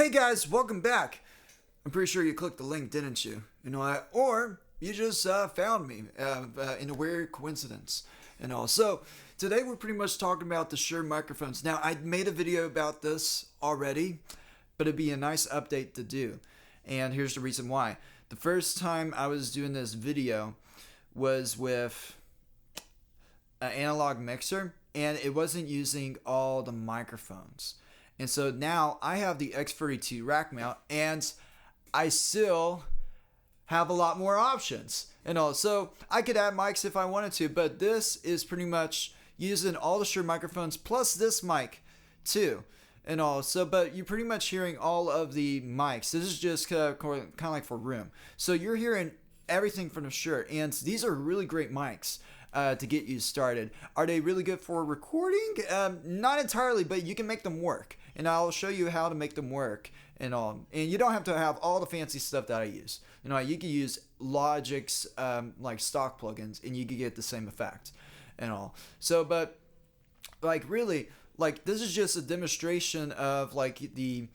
Hey guys, welcome back. I'm pretty sure you clicked the link, didn't you? Or you just found me in a weird coincidence and all. So today we're pretty much talking about the Shure microphones. Now I made a video about this already, but it'd be a nice update to do. And here's the reason why. The first time I was doing this video was with an analog mixer, and it wasn't using all the microphones. And so now I have the X32 rack mount, and I still have a lot more options and all. So I could add mics if I wanted to, but this is pretty much using all the Shure microphones plus this mic too and all. So, but you're pretty much hearing all of the mics. This is just kind of like for room. So you're hearing everything from the Shure, and these are really great mics. To get you started. Are they really good for recording? Not entirely, but you can make them work. And I'll show you how to make them work and all. And you don't have to have all the fancy stuff that I use. You can use Logic's like stock plugins, and you can get the same effect and all. So, but like really, like this is just a demonstration of like the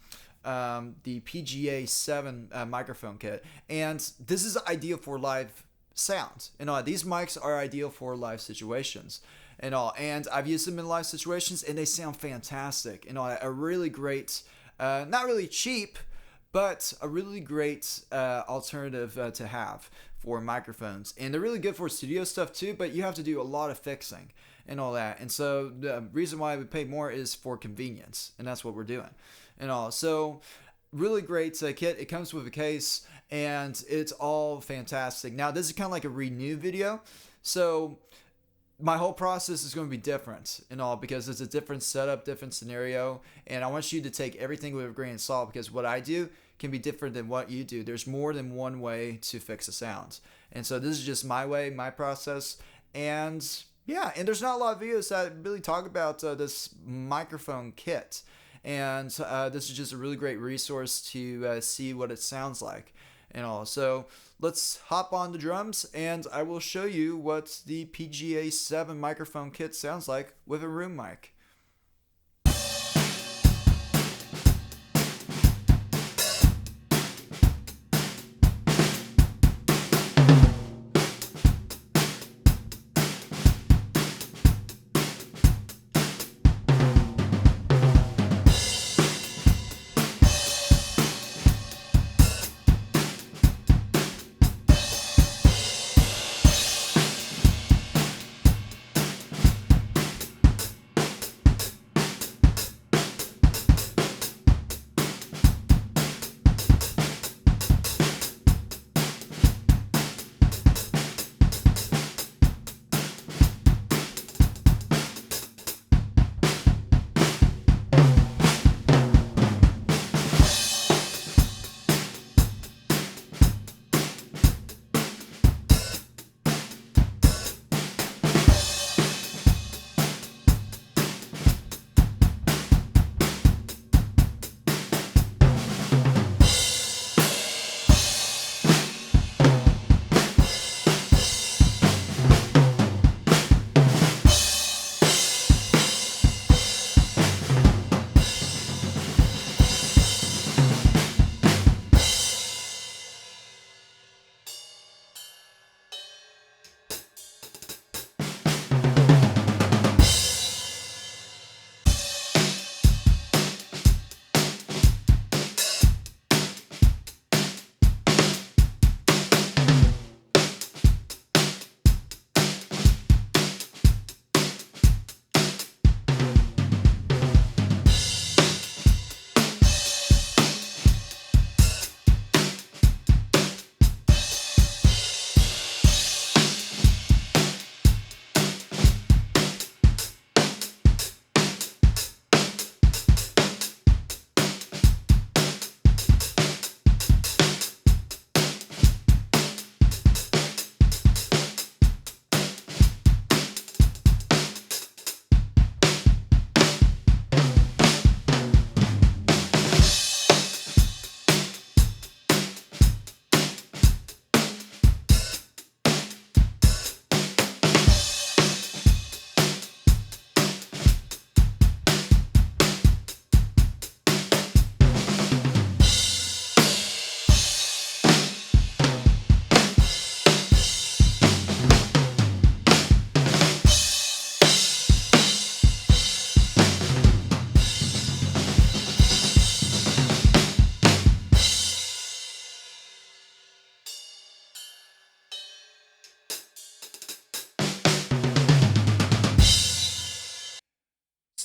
PGA 7 microphone kit, and this is ideal for live sound and all. These mics are ideal for live situations and all, and I've used them in live situations and they sound fantastic and all. A really great not really cheap, but a really great alternative to have for microphones, and they're really good for studio stuff too, but you have to do a lot of fixing and all that. And so the reason why we pay more is for convenience, and that's what we're doing and all. So really great kit. It comes with a case, and it's all fantastic. Now this is kind of like a renew video, so my whole process is going to be different and all, because it's a different setup, different scenario, and I want you to take everything with a grain of salt, because what I do can be different than what you do. There's more than one way to fix a sound, and so this is just my way, my process. And yeah, and there's not a lot of videos that really talk about this microphone kit. And this is just a really great resource to see what it sounds like and all. So let's hop on the drums, and I will show you what the PGA 7 microphone kit sounds like with a room mic.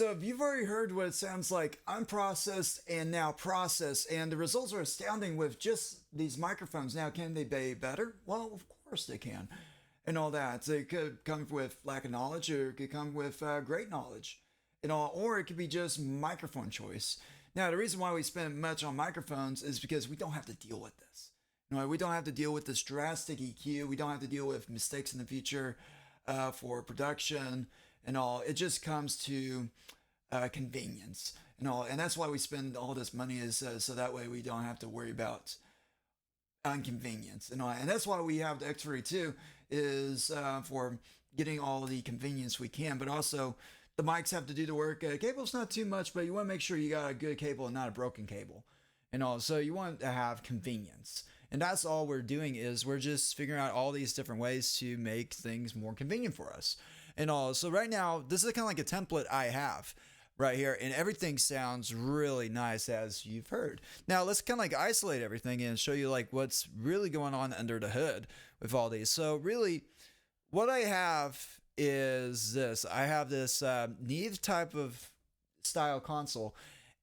So you've already heard what it sounds like unprocessed and now processed, and the results are astounding with just these microphones. Now, can they be better? Well, of course they can, and all that. So it could come with lack of knowledge, or it could come with great knowledge, and all, or it could be just microphone choice. Now, the reason why we spend much on microphones is because we don't have to deal with this. We don't have to deal with this drastic EQ. We don't have to deal with mistakes in the future for production and all. It just comes to convenience and all, and that's why we spend all this money is so that way we don't have to worry about inconvenience and all. And that's why we have the X32 is for getting all the convenience we can, but also the mics have to do the work. Cable's not too much, but you want to make sure you got a good cable and not a broken cable and all. So you want to have convenience. And that's all we're doing is we're just figuring out all these different ways to make things more convenient for us and all. So right now, this is kind of like a template I have right here, and everything sounds really nice as you've heard. Now let's kind of like isolate everything and show you like what's really going on under the hood with all these. So really what I have is this. I have this Neve type of style console.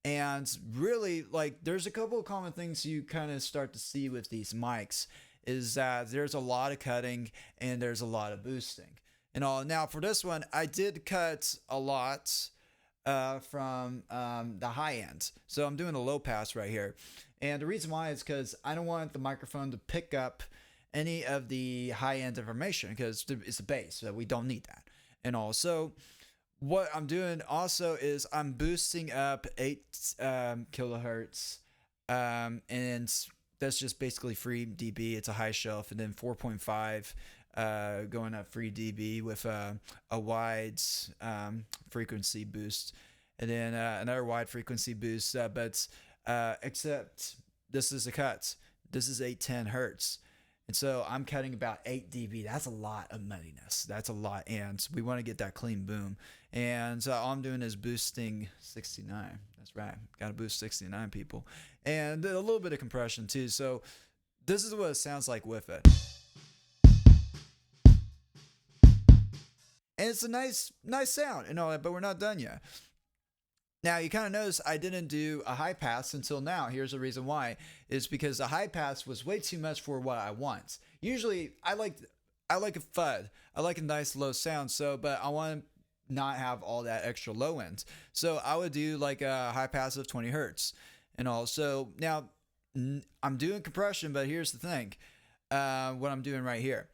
And really, like, there's a couple of common things you kind of start to see with these mics is that there's a lot of cutting and there's a lot of boosting and all. Now, for this one, I did cut a lot from the high end. So I'm doing a low pass right here. And the reason why is because I don't want the microphone to pick up any of the high end information because it's a bass, so we don't need that and all. So what I'm doing also is I'm boosting up 8 kilohertz, and that's just basically free dB. It's a high shelf, and then 4.5 going up free dB with a wide frequency boost, and then another wide frequency boost. But except this is a cut. This is 810 hertz. And so I'm cutting about 8 dB. That's a lot of muddiness. That's a lot. And we want to get that clean boom. And all I'm doing is boosting 69. That's right. Got to boost 69, people. And a little bit of compression too. So this is what it sounds like with it. And it's a nice sound and all that, but we're not done yet. Now, you kind of notice I didn't do a high pass until now. Here's the reason why. It's because the high pass was way too much for what I want. Usually, I like a FUD. I like a nice low sound, but I want to not have all that extra low end. So I would do like a high pass of 20 hertz and all. So now I'm doing compression, but here's the thing. What I'm doing right here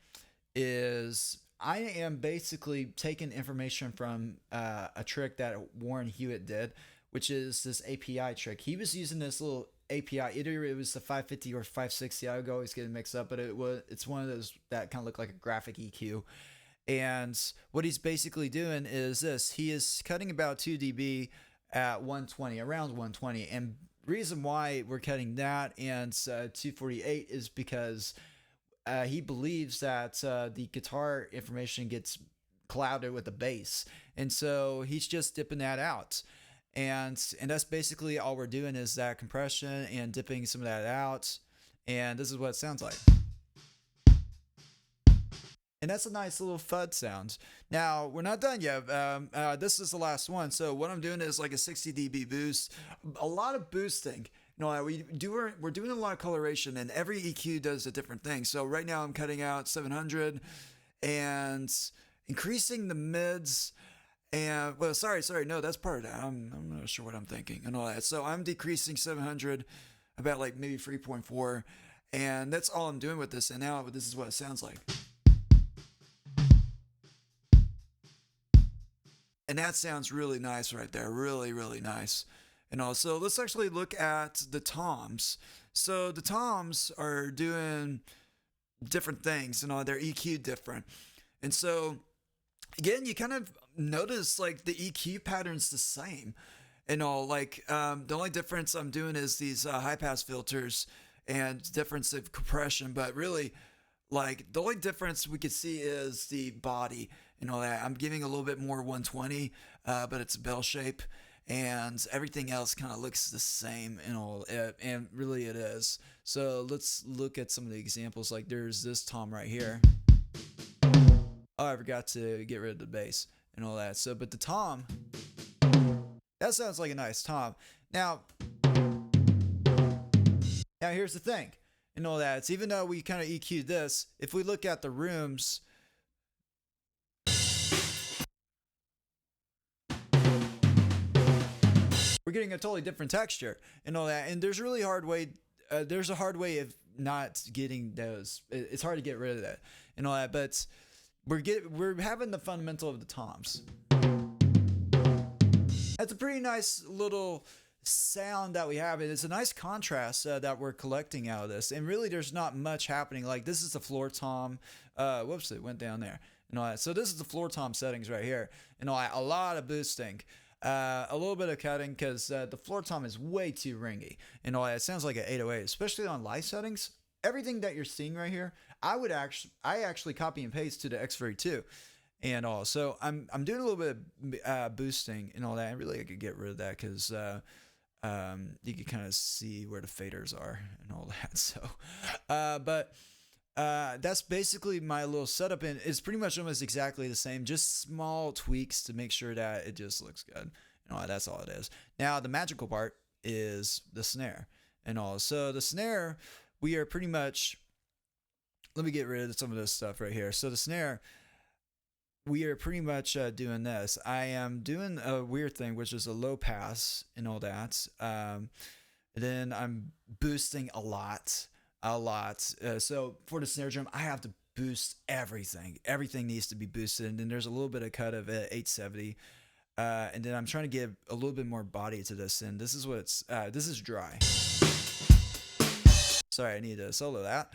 is I am basically taking information from a trick that Warren Hewitt did, which is this API trick. He was using this little API. Either it was the 550 or 560. I would always get it mixed up, but it's one of those that kind of look like a graphic EQ. And what he's basically doing is this. He is cutting about 2 dB at 120, around 120. And reason why we're cutting that and 248 is because he believes that the guitar information gets clouded with the bass, and so he's just dipping that out, and that's basically all we're doing is that compression and dipping some of that out, and this is what it sounds like. And that's a nice little FUD sound. Now, we're not done yet. This is the last one. So what I'm doing is like a 60 dB boost, a lot of boosting. We're doing a lot of coloration, and every EQ does a different thing. So right now I'm cutting out 700 and increasing the mids. And well, sorry, no, that's part of that. I'm not sure what I'm thinking and all that. So I'm decreasing 700 about like maybe 3.4, and that's all I'm doing with this. And now this is what it sounds like. And that sounds really nice right there. Really, really nice. And also, let's actually look at the toms. So the toms are doing different things and all. They're EQ different. And so, again, you kind of notice like the EQ pattern's the same. And all, like the only difference I'm doing is these high pass filters and difference of compression. But really, like the only difference we could see is the body and all that. I'm giving a little bit more 120, but it's a bell shape, and everything else kind of looks the same and all. And really, it is. So let's look at some of the examples. Like there's this tom right here. Oh, I forgot to get rid of the bass and all that. So, but the tom That sounds like a nice tom. Now here's the thing, and all that. It's even though we kind of EQ'd this, if we look at the rooms, we're getting a totally different texture and all that. And there's really hard way. There's a hard way of not getting those. It's hard to get rid of that and all that. But we're having the fundamental of the toms. That's a pretty nice little sound that we have. It's a nice contrast that we're collecting out of this. And really, there's not much happening. Like this is the floor tom. Whoops, it went down there. And all that. So this is the floor tom settings right here. And all that. A lot of boosting. A little bit of cutting because the floor tom is way too ringy and all that. It sounds like an 808, especially on live settings. Everything that you're seeing right here, I actually copy and paste to the X32 and all. So I'm doing a little bit of boosting and all that. And really, I could get rid of that because you can kind of see where the faders are and all that. So, but that's basically my little setup, and it's pretty much almost exactly the same, just small tweaks to make sure that it just looks good. You know, that's all it is. Now, the magical part is the snare and all. So the snare, we are pretty much, let me get rid of some of this stuff right here. So the snare, we are pretty much doing this. I am doing a weird thing, which is a low pass and all that. Then I'm boosting a lot. So for the snare drum, I have to boost everything. Everything needs to be boosted. And then there's a little bit of cut of 870. And then I'm trying to give a little bit more body to this. And this is what it's, this is dry. Sorry, I need to solo that.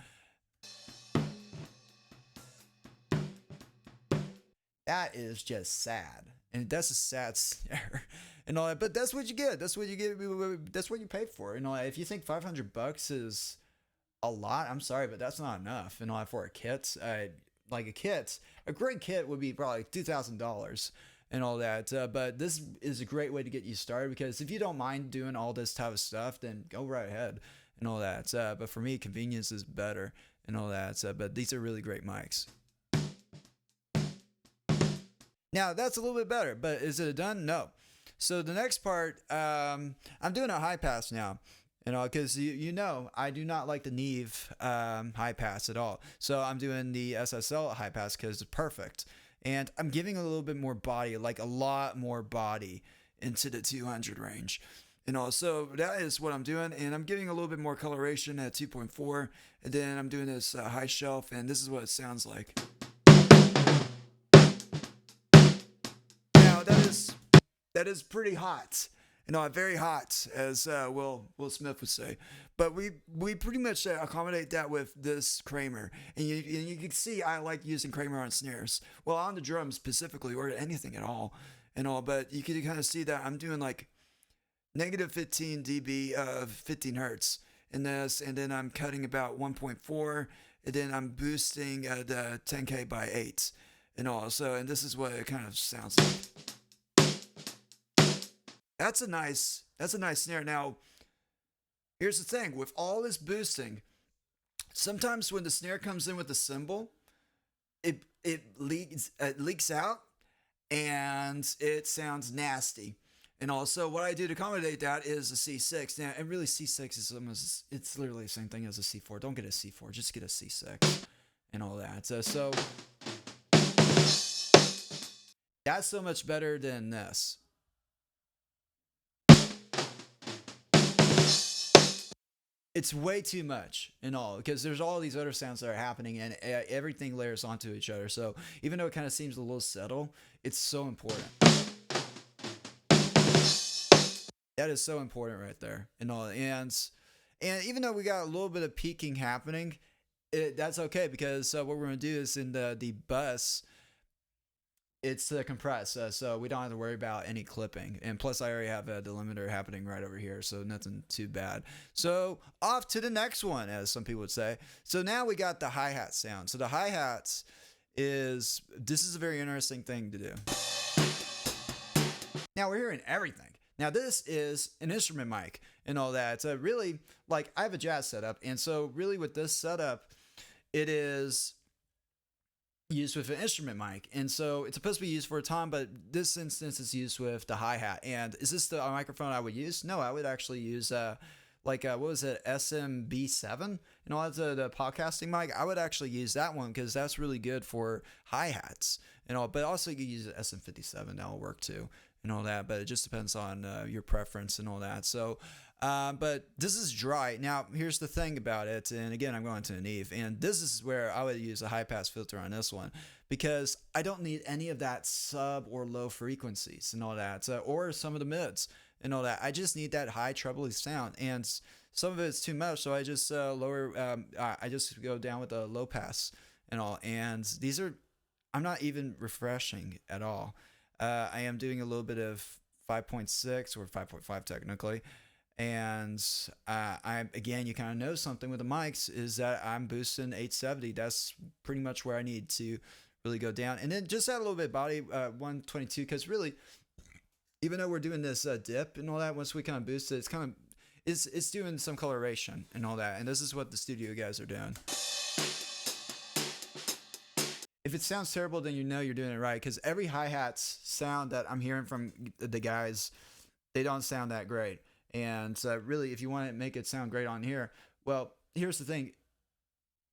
That is just sad. And that's a sad snare and all that. But that's what you get. That's what you get. That's what you pay for. You know, if you think $500 is a lot, I'm sorry, but that's not enough. And all for a kit, like a great kit would be probably $2,000 and all that. But this is a great way to get you started because if you don't mind doing all this type of stuff, then go right ahead and all that. But for me, convenience is better and all that. But these are really great mics. Now that's a little bit better, but is it done? No. So the next part, I'm doing a high pass now. You know, because you know, I do not like the Neve high pass at all. So I'm doing the SSL high pass because it's perfect. And I'm giving a little bit more body, like a lot more body into the 200 range. And also, that is what I'm doing. And I'm giving a little bit more coloration at 2.4. And then I'm doing this high shelf. And this is what it sounds like. Now, that is pretty hot. You know, very hot, as Will Smith would say. But we pretty much accommodate that with this Kramer. And you can see I like using Kramer on snares. Well, on the drums specifically, or anything at all. And all. But you can kind of see that I'm doing like negative 15 dB of 15 hertz in this. And then I'm cutting about 1.4. And then I'm boosting the 10K by 8. And all. So, and this is what it kind of sounds like. That's a nice snare. Now, here's the thing. With all this boosting, sometimes when the snare comes in with the cymbal, it leaks out and it sounds nasty. And also what I do to accommodate that is a C6. Now, and really C6 is almost, it's literally the same thing as a C4. Don't get a C4, just get a C6 and all that. So that's so much better than this. It's way too much and all because there's all these other sounds that are happening and everything layers onto each other. So even though it kind of seems a little subtle, it's so important. That is so important right there and all. And even though we got a little bit of peaking happening, that's okay because what we're going to do is in the bus, it's compressed, so we don't have to worry about any clipping. And plus, I already have a delimiter happening right over here, so nothing too bad. So off to the next one, as some people would say. So now we got the hi-hat sound. So the hi-hats this is a very interesting thing to do. Now we're hearing everything. Now this is an instrument mic and all that. So really, like I have a jazz setup, and so really with this setup, it is used with an instrument mic, and so it's supposed to be used for a tom, but this instance is used with the hi-hat. And is this the microphone I would use? No, I would actually use what was it, SMB7? That's the podcasting mic. I would actually use that one because that's really good for hi-hats and all. But also you can use SM57, that'll work too and all that. But it just depends on your preference and all that. So but this is dry. Now, here's the thing about it, and again, I'm going to an Eve, and this is where I would use a high-pass filter on this one, because I don't need any of that sub or low frequencies and all that, or some of the mids and all that. I just need that high trebly sound, and some of it's too much, so I just lower, I just go down with a low pass and all, and these are, I'm not even refreshing at all. I am doing a little bit of 5.6 or 5.5 technically. And again, you kind of know something with the mics is that I'm boosting 870. That's pretty much where I need to really go down. And then just add a little bit body 122, because really, even though we're doing this dip and all that, once we kind of boost it, it's doing some coloration and all that. And this is what the studio guys are doing. If it sounds terrible, then you know you're doing it right, because every hi-hats sound that I'm hearing from the guys, they don't sound that great. And really, if you want to make it sound great on here, well, here's the thing.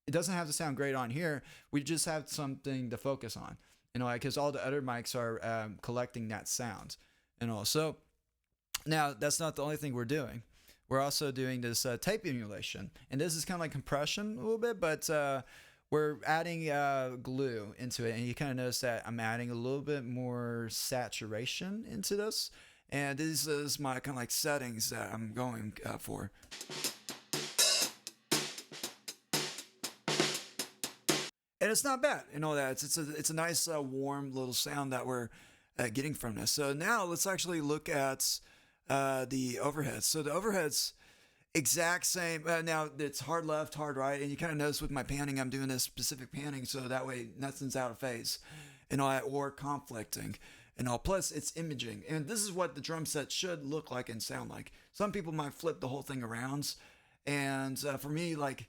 It doesn't have to sound great on here. We just have something to focus on, because all the other mics are collecting that sound. So now that's not the only thing we're doing. We're also doing this tape emulation. And this is kind of like compression a little bit, but we're adding glue into it. And you kind of notice that I'm adding a little bit more saturation into this. And this is my kind of like settings that I'm going for. And it's not bad, that it's a nice warm little sound that we're getting from this. So now let's actually look at the overheads. So the overheads, exact same. Now it's hard left, hard right, and you kind of notice with my panning, I'm doing this specific panning so that way nothing's out of phase, or conflicting. Plus it's imaging, and this is what the drum set should look like and sound like. Some people might flip the whole thing around, and for me, like,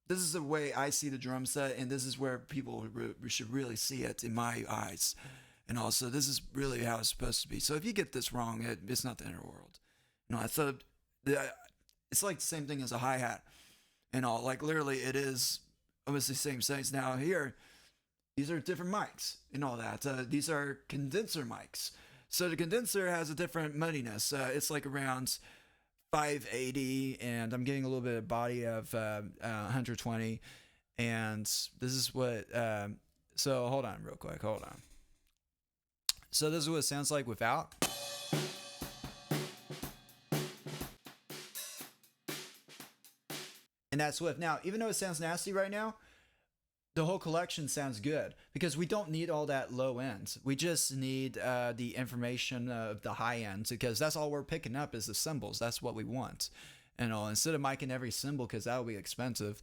this is the way I see the drum set, and this is where people should really see it in my eyes. And also, this is really how it's supposed to be. So if you get this wrong, it's not the end of the world. I thought it's like the same thing as a hi-hat and all. Like, literally, it is almost the same settings. Now here, these are different mics and all that. These are condenser mics. So the condenser has a different muddiness. It's like around 580, and I'm getting a little bit of body of 120. And this is what, so hold on real quick, hold on. So this is what it sounds like without. And that's with. Now, even though it sounds nasty right now, the whole collection sounds good because we don't need all that low end. We just need the information of the high end, because that's all we're picking up is the cymbals. That's what we want. Instead of micing every cymbal, because that would be expensive,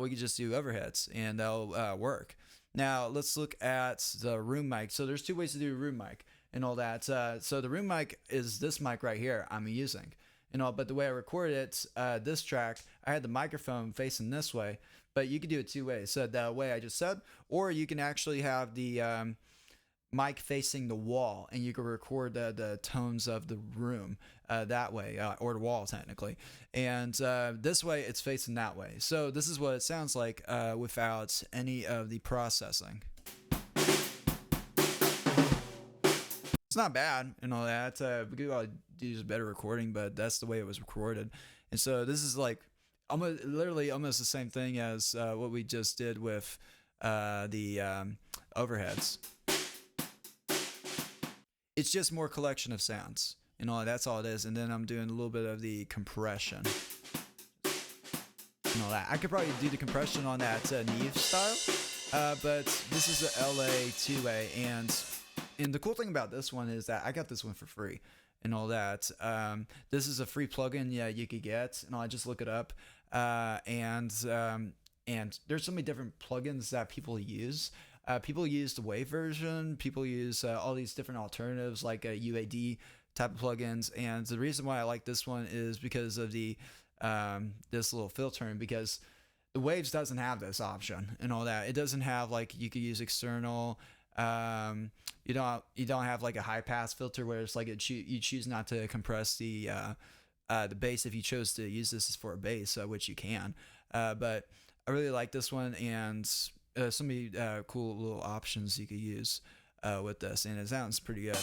we could just do overheads and they'll work. Now let's look at the room mic. So there's two ways to do a room mic and all that. So the room mic is this mic right here I'm using. But the way I recorded it, this track, I had the microphone facing this way, but you can do it two ways. So the way I just said, or you can actually have the mic facing the wall, and you can record the tones of the room that way, or the wall technically. And this way, it's facing that way. So this is what it sounds like without any of the processing. It's not bad and all that. We could probably do better recording, but that's the way it was recorded. And so this is like literally almost the same thing as what we just did with the overheads. It's just more collection of sounds. That's all it is. And then I'm doing a little bit of the compression. And all that. I could probably do the compression on that Neve style, but this is a LA 2A, and the cool thing about this one is that I got this one for free and all that. This is a free plugin you could get, and I just look it up. And there's so many different plugins that people use. People use the WAV version. People use all these different alternatives like UAD type of plugins. And the reason why I like this one is because of the this little filtering, because the Waves doesn't have this option and all that. It doesn't have like you could use external. You don't have like a high pass filter where it's like you choose not to compress the bass if you chose to use this for a bass, which you can. But I really like this one, and so many cool little options you could use with this, and it sounds pretty good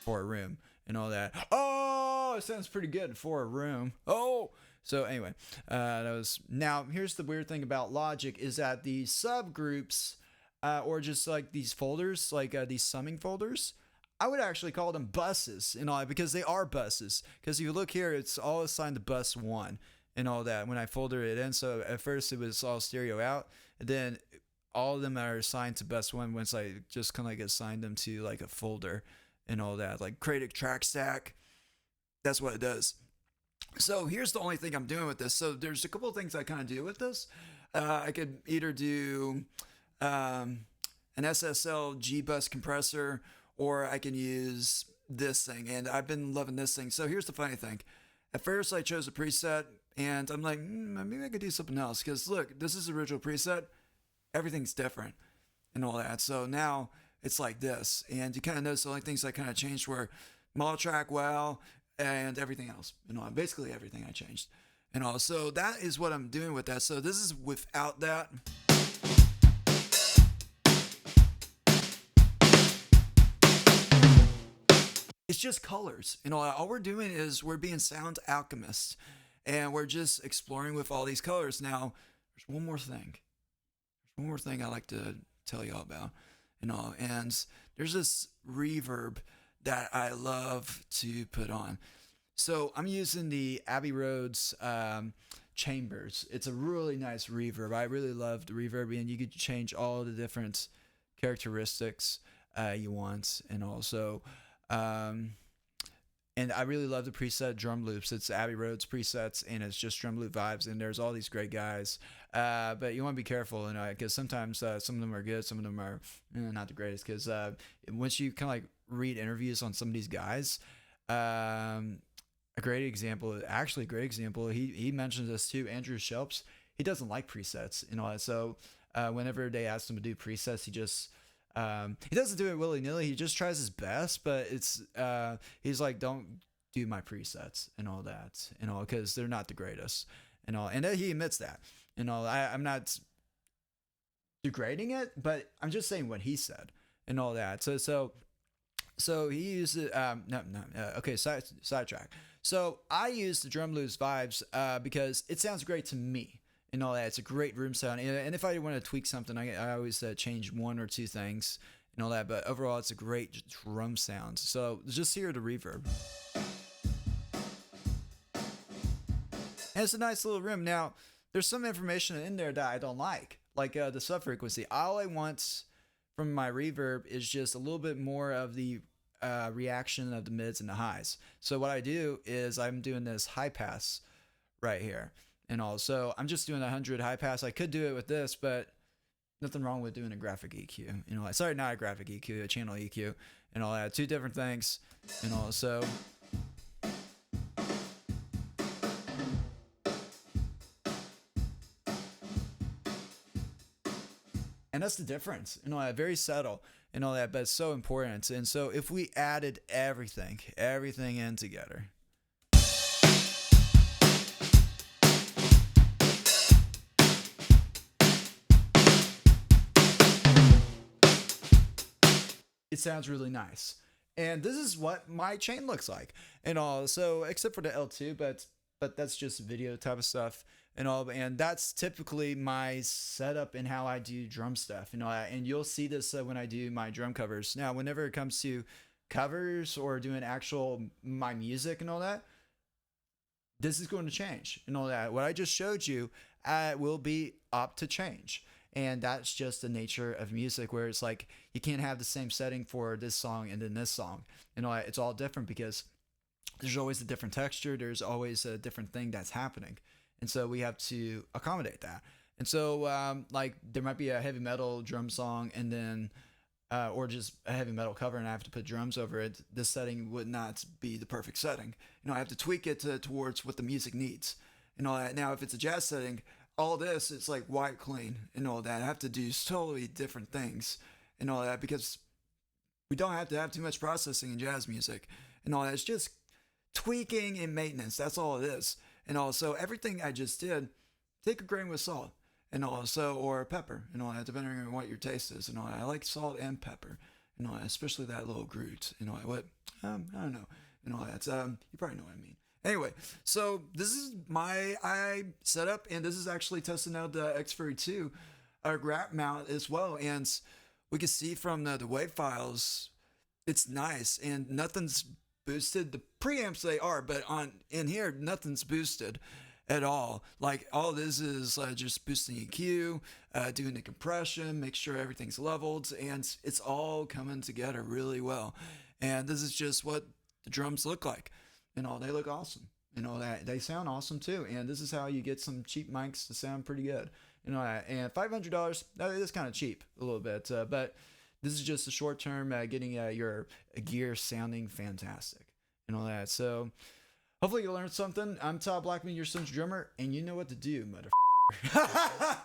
for a room and all that. Oh, it sounds pretty good for a room. Oh, so anyway, now here's the weird thing about Logic is that the subgroups or just like these folders, like these summing folders, I would actually call them buses and all that, because they are buses. Because if you look here, it's all assigned to bus 1 and all that when I folded it in. So at first it was all stereo out, and then all of them are assigned to bus 1 once I just kind of like assigned them to like a folder and all that, like create a track stack. That's what it does. So here's the only thing I'm doing with this. So there's a couple of things I kind of do with this. I could either do an SSL G-Bus compressor, or I can use this thing, and I've been loving this thing. So here's the funny thing. At first I chose a preset, and I'm like, maybe I could do something else, because look, this is the original preset. Everything's different and all that. So now it's like this, and you kind of notice the only things I kind of changed were multi-track, wow, and everything else. Basically everything I changed and all. So that is what I'm doing with that. So this is without that. It's just colors. All we're doing is we're being sound alchemists, and we're just exploring with all these colors. Now, there's one more thing. I like to tell y'all about, and there's this reverb that I love to put on. So I'm using the Abbey Road's Chambers. It's a really nice reverb. I really love the reverb, and you could change all the different characteristics you want, and also. And I really love the preset drum loops. It's Abbey Road's presets, and it's just drum loop vibes, and there's all these great guys. But you want to be careful, because sometimes some of them are good, some of them are not the greatest, because once you kind of like read interviews on some of these guys, a great example, he mentions this too, Andrew Shelps. He doesn't like presets, so whenever they ask him to do presets, he doesn't do it willy-nilly. He just tries his best, but it's he's like, don't do my presets and all that, because they're not the greatest and all. And he admits that, I'm not degrading it, but I'm just saying what he said and all that. So he used it. Okay, sidetrack. So I use the drum loops vibes because it sounds great to me. And all that. It's a great room sound. And if I want to tweak something, I always change one or two things and all that. But overall, it's a great drum sound. So just hear the reverb. And it's a nice little room. Now, there's some information in there that I don't like the sub frequency. All I want from my reverb is just a little bit more of the reaction of the mids and the highs. So what I do is I'm doing this high pass right here. And also, I'm just doing 100 high pass. I could do it with this, but nothing wrong with doing a graphic EQ. Sorry, not a graphic EQ, a channel EQ, and all that. Two different things, and also. And that's the difference, very subtle and all that, but it's so important. And so if we added everything in together. It sounds really nice. And this is what my chain looks like and all. So except for the L2, but that's just video type of stuff and all. And that's typically my setup and how I do drum stuff and all that. And you'll see this when I do my drum covers. Now, whenever it comes to covers or doing my music and all that, this is going to change and all that. What I just showed you will be up to change. And that's just the nature of music, where it's like you can't have the same setting for this song and then this song. It's all different because there's always a different texture. There's always a different thing that's happening. And so we have to accommodate that. And so there might be a heavy metal drum song and then or just a heavy metal cover, and I have to put drums over it. This setting would not be the perfect setting. I have to tweak it towards what the music needs and all that. Now, if it's a jazz setting, all this, it's like white clean and all that. I have to do totally different things and all that because we don't have to have too much processing in jazz music and all that. It's just tweaking and maintenance. That's all it is. And also, everything I just did, take a grain with salt and also, or pepper and all that, depending on what your taste is and all that. I like salt and pepper and all that, especially that little Groot and all that. What? I don't know and all that. You probably know what I mean. Anyway, so this is my setup, and this is actually testing out the X32 grab mount as well. And we can see from the wave files, it's nice, and nothing's boosted. The preamps they are, but in here nothing's boosted at all. Like all this is just boosting EQ, doing the compression, make sure everything's leveled, and it's all coming together really well. And this is just what the drums look like. They look awesome. That they sound awesome too. And this is how you get some cheap mics to sound pretty good. And $500, that is kind of cheap a little bit. But this is just a short term getting your gear sounding fantastic and all that. So hopefully you learned something. I'm Todd Blackman, your son's drummer, and you know what to do, motherfucker.